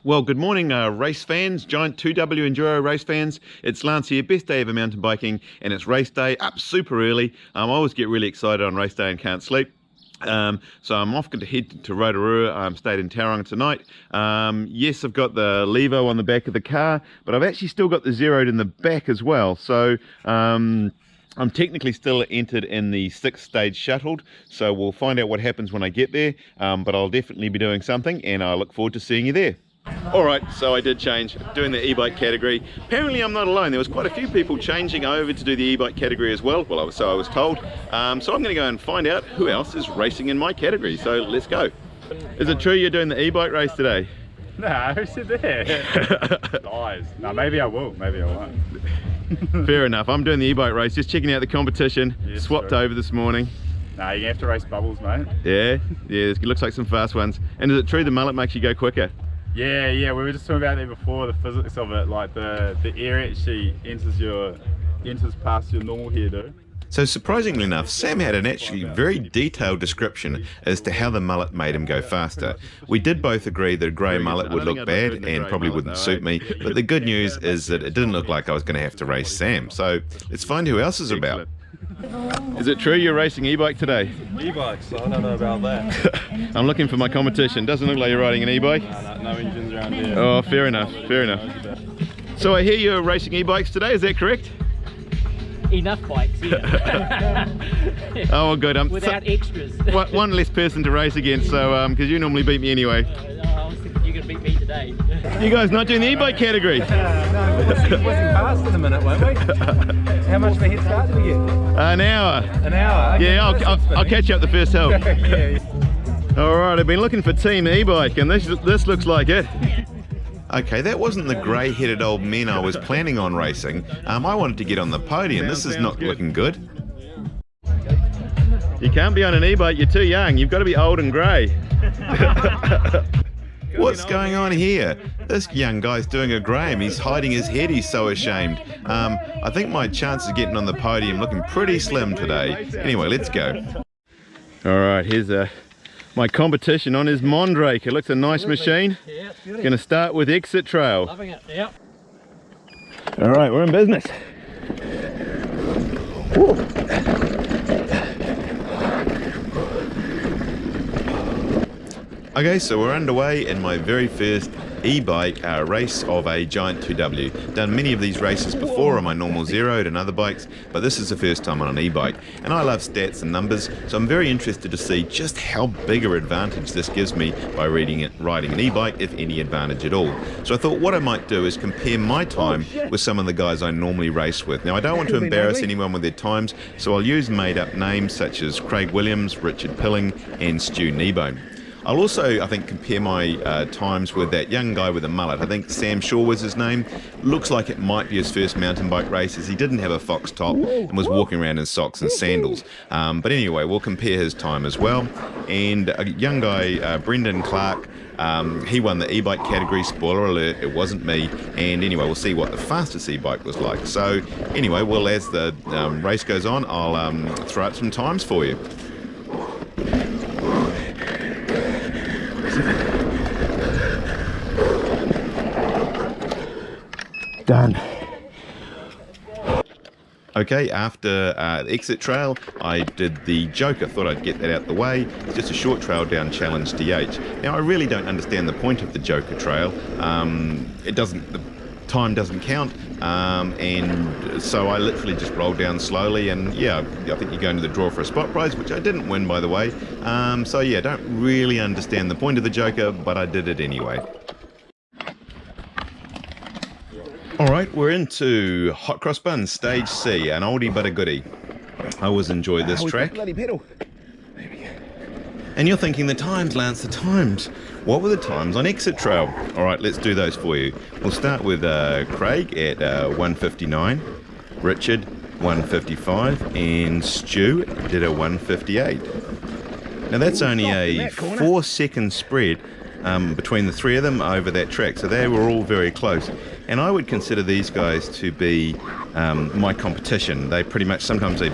Well, good morning, race fans, giant 2W Enduro race fans. It's Lance here, best day ever mountain biking, and it's race day, up super early. I always get really excited on race day and can't sleep. So I'm off to head to Rotorua. I'm stayed in Tauranga tonight. Yes, I've got the Levo on the back of the car, but I've actually still got the Zeroed in the back as well. So I'm technically still entered in the 6th stage shuttled, so we'll find out what happens when I get there, but I'll definitely be doing something, and I look forward to seeing you there. Alright, so I did change, doing the e-bike category. Apparently I'm not alone, there was quite a few people changing over to do the e-bike category as well, so I was told. So I'm going to go and find out who else is racing in my category, so let's go. Is it true you're doing the e-bike race today? No, who said that? Lies. No, maybe I will, maybe I won't. Fair enough, I'm doing the e-bike race, just checking out the competition. Yes, swapped true. over this morning. No, you have to race bubbles, mate. Yeah, it looks like some fast ones. And is it true the mullet makes you go quicker? Yeah, we were just talking about that before, the physics of it, like the air actually enters past your normal hairdo. So surprisingly enough, Sam had an actually very detailed description as to how the mullet made him go faster. We did both agree that a grey mullet would look bad and probably wouldn't suit me, but the good news is that it didn't look like I was going to have to race Sam. So let's find who else is about. Is it true you're racing e-bike today? E-bikes, I don't know about that. I'm looking for my competition. Doesn't look like you're riding an e-bike. No engines around here. Oh, fair enough, fair enough. So I hear you're racing e-bikes today, is that correct? Enough bikes, yeah. Oh, well, good. Without extras. One less person to race against, so because you normally beat me anyway. I was thinking you're going to beat me today. You guys not doing the e-bike category? No, we're whizzing past in a minute, won't we? How much of a head start do we get? An hour. An hour? Okay, Yeah, I'll catch you up the first hill. Yeah. Alright, I've been looking for team e-bike, and this looks like it. Okay, that wasn't the grey-headed old men I was planning on racing. I wanted to get on the podium. This is not looking good. You can't be on an e-bike, you're too young. You've got to be old and grey. What's going on here? This young guy's doing a Graham. He's hiding his head, he's so ashamed. I think my chances of getting on the podium looking pretty slim today. Anyway, let's go. Alright, here's my competition on his Mondrake. It looks a nice machine. Yeah, Going to start with Exit Trail. loving it, yeah. Alright, we're in business. Woo. Okay, so we're underway in my very first e-bike race of a giant 2W. Done many of these races before on my normal Zeroed and other bikes, but this is the first time on an e-bike. And I love stats and numbers, so I'm very interested to see just how big an advantage this gives me by riding an e-bike, if any advantage at all. So I thought what I might do is compare my time with some of the guys I normally race with. Now I don't want to embarrass anyone with their times, so I'll use made-up names such as Craig Williams, Richard Pilling and Stu Kneebone. I'll also, I think, compare my times with that young guy with a mullet. I think Sam Shaw was his name. Looks like it might be his first mountain bike race, as he didn't have a fox top and was walking around in socks and sandals. But anyway, we'll compare his time as well. And a young guy, Brendan Clark, he won the e-bike category. Spoiler alert, it wasn't me. And anyway, we'll see what the fastest e-bike was like. So anyway, well, as the race goes on, I'll throw out some times for you. Done. Okay, after the exit trail, I did the Joker. Thought I'd get that out the way. It's just a short trail down Challenge DH. Now, I really don't understand the point of the Joker trail. The time doesn't count, and so I literally just rolled down slowly, and yeah, I think you go into the draw for a spot prize, which I didn't win, by the way. So yeah, don't really understand the point of the Joker, but I did it anyway. Alright, we're into Hot Cross Buns, Stage C, an oldie but a goodie. I always enjoy this track. Bloody pedal. And you're thinking, the times, Lance, the times. What were the times on Exit Trail? Alright, let's do those for you. We'll start with Craig at 1:59, Richard 1:55, and Stu did a 1:58. Now that's only a 4-second spread between the three of them over that track, so they were all very close. And I would consider these guys to be my competition. They pretty much, sometimes I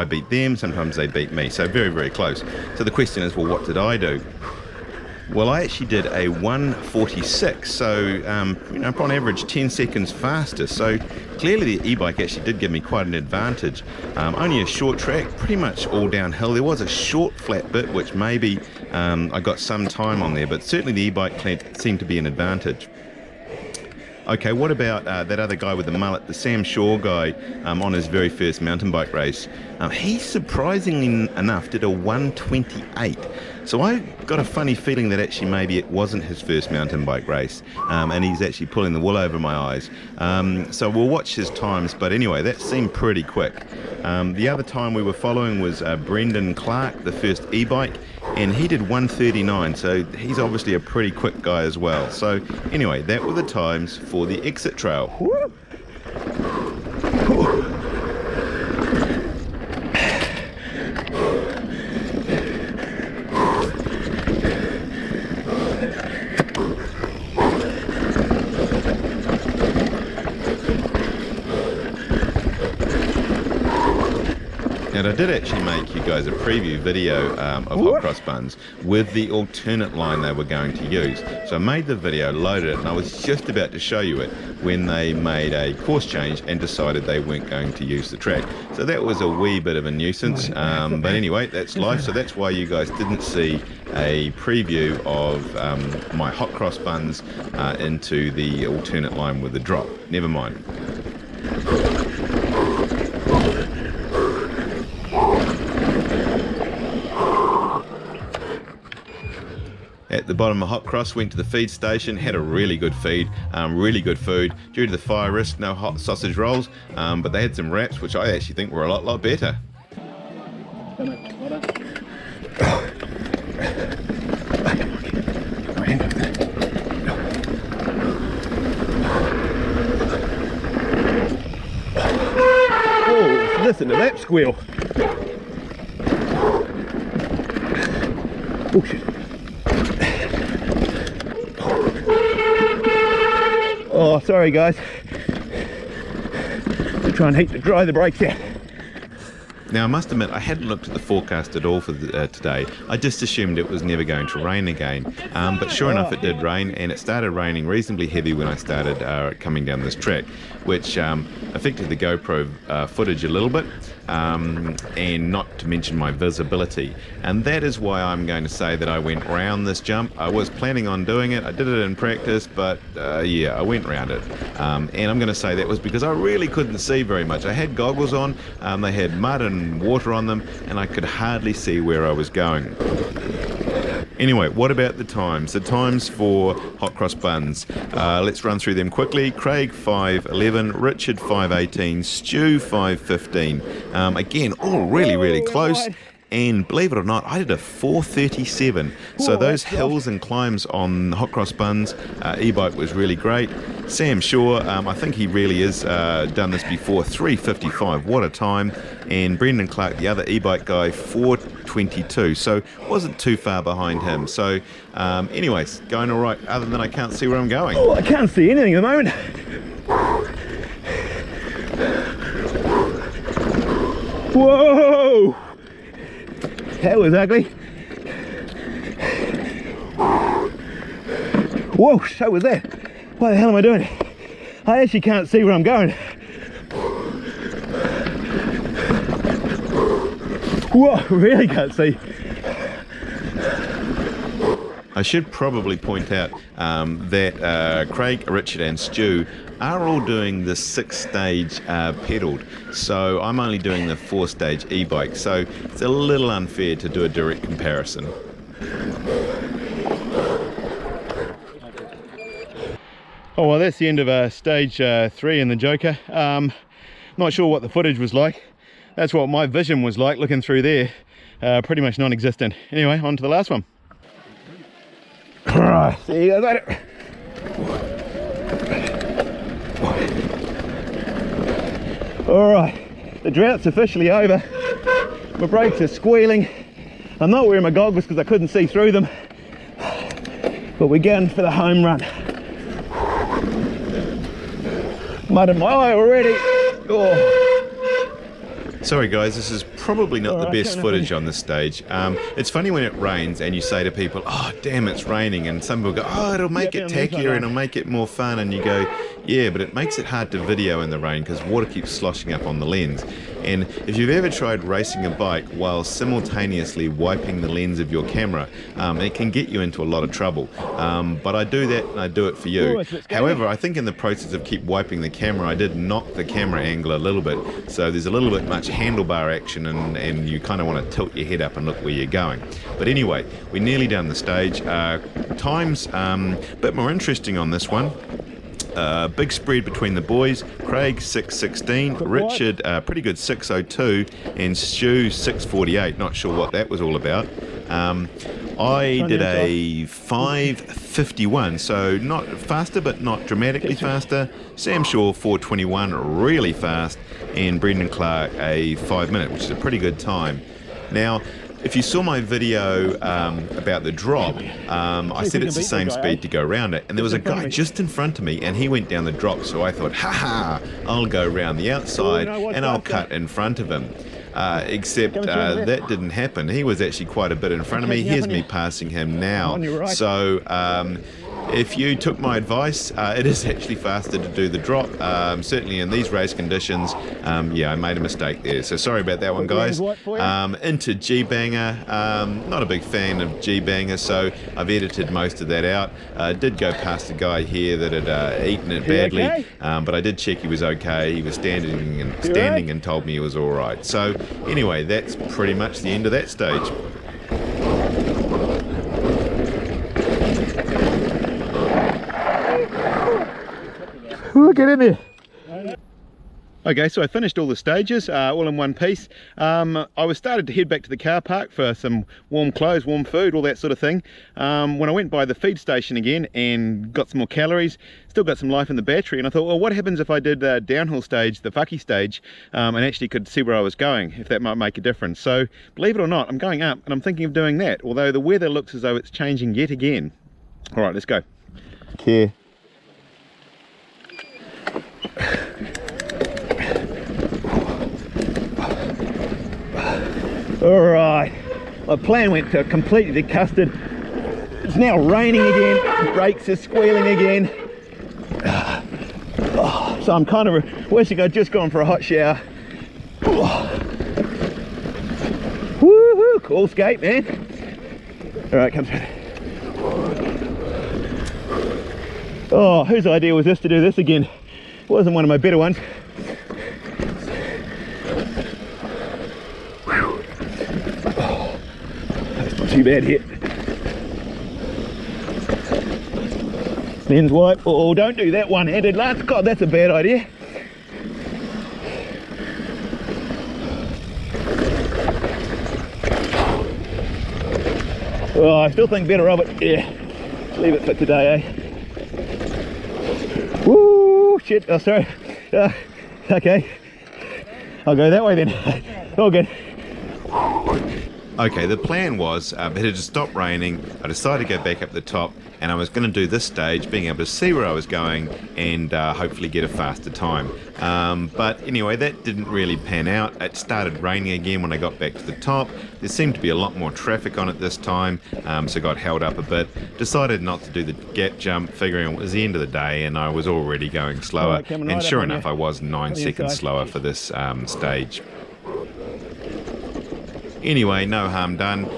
beat them, sometimes they beat me, so very, very close. So the question is, well, what did I do? Well, I actually did a 1:46, so you know, on average 10 seconds faster. So clearly the e-bike actually did give me quite an advantage. Only a short track, pretty much all downhill. There was a short flat bit which maybe I got some time on there, but certainly the e-bike seemed to be an advantage. Okay, what about that other guy with the mullet, the Sam Shaw guy, on his very first mountain bike race? He surprisingly enough did a 1:28. So I got a funny feeling that actually maybe it wasn't his first mountain bike race, and he's actually pulling the wool over my eyes. So we'll watch his times, but anyway, that seemed pretty quick. The other time we were following was Brendan Clark, the first e-bike, and he did 1:39, so he's obviously a pretty quick guy as well. So anyway, that were the times for the exit trail. And I did actually make you guys a preview video of Hot Cross Buns with the alternate line they were going to use. So I made the video, loaded it, and I was just about to show you it when they made a course change and decided they weren't going to use the track. So that was a wee bit of a nuisance, but anyway, that's life. So that's why you guys didn't see a preview of my Hot Cross Buns into the alternate line with the drop. Never mind. At the bottom of Hot Cross, went to the feed station, had a really good feed, really good food. Due to the fire risk, no hot sausage rolls, but they had some wraps, which I actually think were a lot better. Oh, listen to that squeal. Oh shit. Oh, sorry guys. I'm trying to dry the brakes out. Now I must admit I hadn't looked at the forecast at all for today. I just assumed it was never going to rain again, but sure enough it did rain, and it started raining reasonably heavy when I started coming down this track, which affected the GoPro footage a little bit, and not to mention my visibility. And that is why I'm going to say that I went round this jump. I was planning on doing it, I did it in practice, but yeah, I went round it. And I'm going to say that was because I really couldn't see very much. I had goggles on, they had mud and water on them, and I could hardly see where I was going. Anyway, what about the times? The times for Hot Cross Buns. Let's run through them quickly. Craig 5:11, Richard 5:18, Stu 5:15. Again, all really close. And believe it or not, I did a 4:37. So those hills and climbs on Hot Cross Buns e-bike was really great. Sam Shaw, I think he really has done this before, 3:55. What a time. And Brendan Clark, the other e-bike guy, 4:22. So wasn't too far behind him. So anyways, going all right, other than I can't see where I'm going. Oh, I can't see anything at the moment. Whoa! That was ugly. Whoa, so was that. What the hell am I doing? I actually can't see where I'm going. Whoa, really can't see. I should probably point out that Craig, Richard and Stu are all doing the 6-stage pedalled, so I'm only doing the 4-stage e-bike, so it's a little unfair to do a direct comparison. Oh well, that's the end of stage 3 in the Joker. Not sure what the footage was like. That's what my vision was like looking through there. Pretty much non-existent. Anyway, on to the last one. Alright, see you guys later. Alright, the drought's officially over. My brakes are squealing. I'm not wearing my goggles because I couldn't see through them. But we're going for the home run. Mud in my eye already. Oh. Sorry guys, this is probably not the best footage on this stage. It's funny when it rains and you say to people, oh damn it's raining, and some people go, oh it'll make it tackier and it'll make it more fun, and you go, yeah, but it makes it hard to video in the rain because water keeps sloshing up on the lens. And if you've ever tried racing a bike while simultaneously wiping the lens of your camera, it can get you into a lot of trouble. But I do that and I do it for you. However, I think in the process of keep wiping the camera, I did knock the camera angle a little bit. So there's a little bit much handlebar action, and you kind of want to tilt your head up and look where you're going. But anyway, we're nearly done the stage. Time's a bit more interesting on this one. Big spread between the boys. Craig 6:16, Richard pretty good 6:02, and Stu 6:48. Not sure what that was all about. I did a 5:51, so not faster but not dramatically faster. Sam Shaw 4:21, really fast, and Brendan Clark a 5-minute, which is a pretty good time. Now, if you saw my video about the drop, I said it's the same speed to go around it, and there was a guy just in front of me and he went down the drop, so I thought, haha, I'll go around the outside and I'll cut in front of him. Except that didn't happen. He was actually quite a bit in front of me. Here's me passing him now. So if you took my advice, it is actually faster to do the drop. Certainly in these race conditions, yeah, I made a mistake there. So sorry about that one, guys. Into G-Banger. Not a big fan of G-Banger, so I've edited most of that out. Did go past a guy here that had eaten it badly, but I did check he was okay. He was standing and told me he was all right. So anyway, that's pretty much the end of that stage. Get in there. Okay, so I finished all the stages, all in one piece. I was started to head back to the car park for some warm clothes, warm food, all that sort of thing. When I went by the feed station again and got some more calories, still got some life in the battery, and I thought, well, what happens if I did the downhill stage, the Whaki stage, and actually could see where I was going, if that might make a difference. So, believe it or not, I'm going up and I'm thinking of doing that, although the weather looks as though it's changing yet again. All right, let's go. Okay. Alright, my plan went to completely to custard. It's now raining again, the brakes are squealing again. So I'm kind of wishing I'd just gone for a hot shower. Woohoo, cool skate, man. Alright, come through. Oh, whose idea was this to do this again? It wasn't one of my better ones. Too bad hit. Lens wipe. Oh, don't do that one-handed, Lance. God, that's a bad idea. Oh, I still think better of it. Yeah, leave it for today, eh? Woo, shit. Oh, sorry. Okay, I'll go that way then. All good. Okay, the plan was, it had stopped raining, I decided to go back up the top, and I was going to do this stage, being able to see where I was going, and hopefully get a faster time. But anyway, that didn't really pan out. It started raining again when I got back to the top. There seemed to be a lot more traffic on it this time, so got held up a bit. Decided not to do the gap jump, figuring it was the end of the day, and I was already going slower. And sure enough, I was 9 seconds slower for this stage. Anyway, no harm done.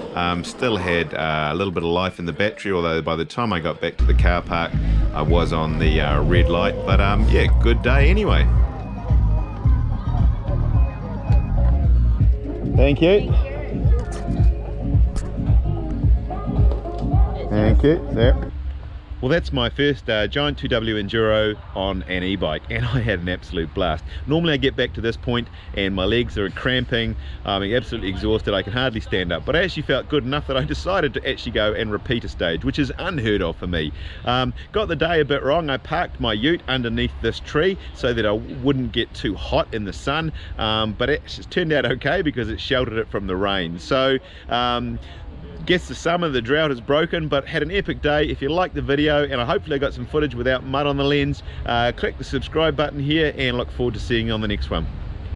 Still had a little bit of life in the battery, although by the time I got back to the car park, I was on the red light. But yeah, good day anyway. Thank you. Thank you. There. Well, that's my first Giant 2W Enduro on an e-bike, and I had an absolute blast. Normally I get back to this point and my legs are cramping, I'm absolutely exhausted, I can hardly stand up, but I actually felt good enough that I decided to actually go and repeat a stage, which is unheard of for me. Got the day a bit wrong. I parked my ute underneath this tree so that I wouldn't get too hot in the sun, but it turned out okay because it sheltered it from the rain. So guess the summer, the drought is broken, but had an epic day. If you liked the video, and I hopefully got some footage without mud on the lens, click the subscribe button here and look forward to seeing you on the next one.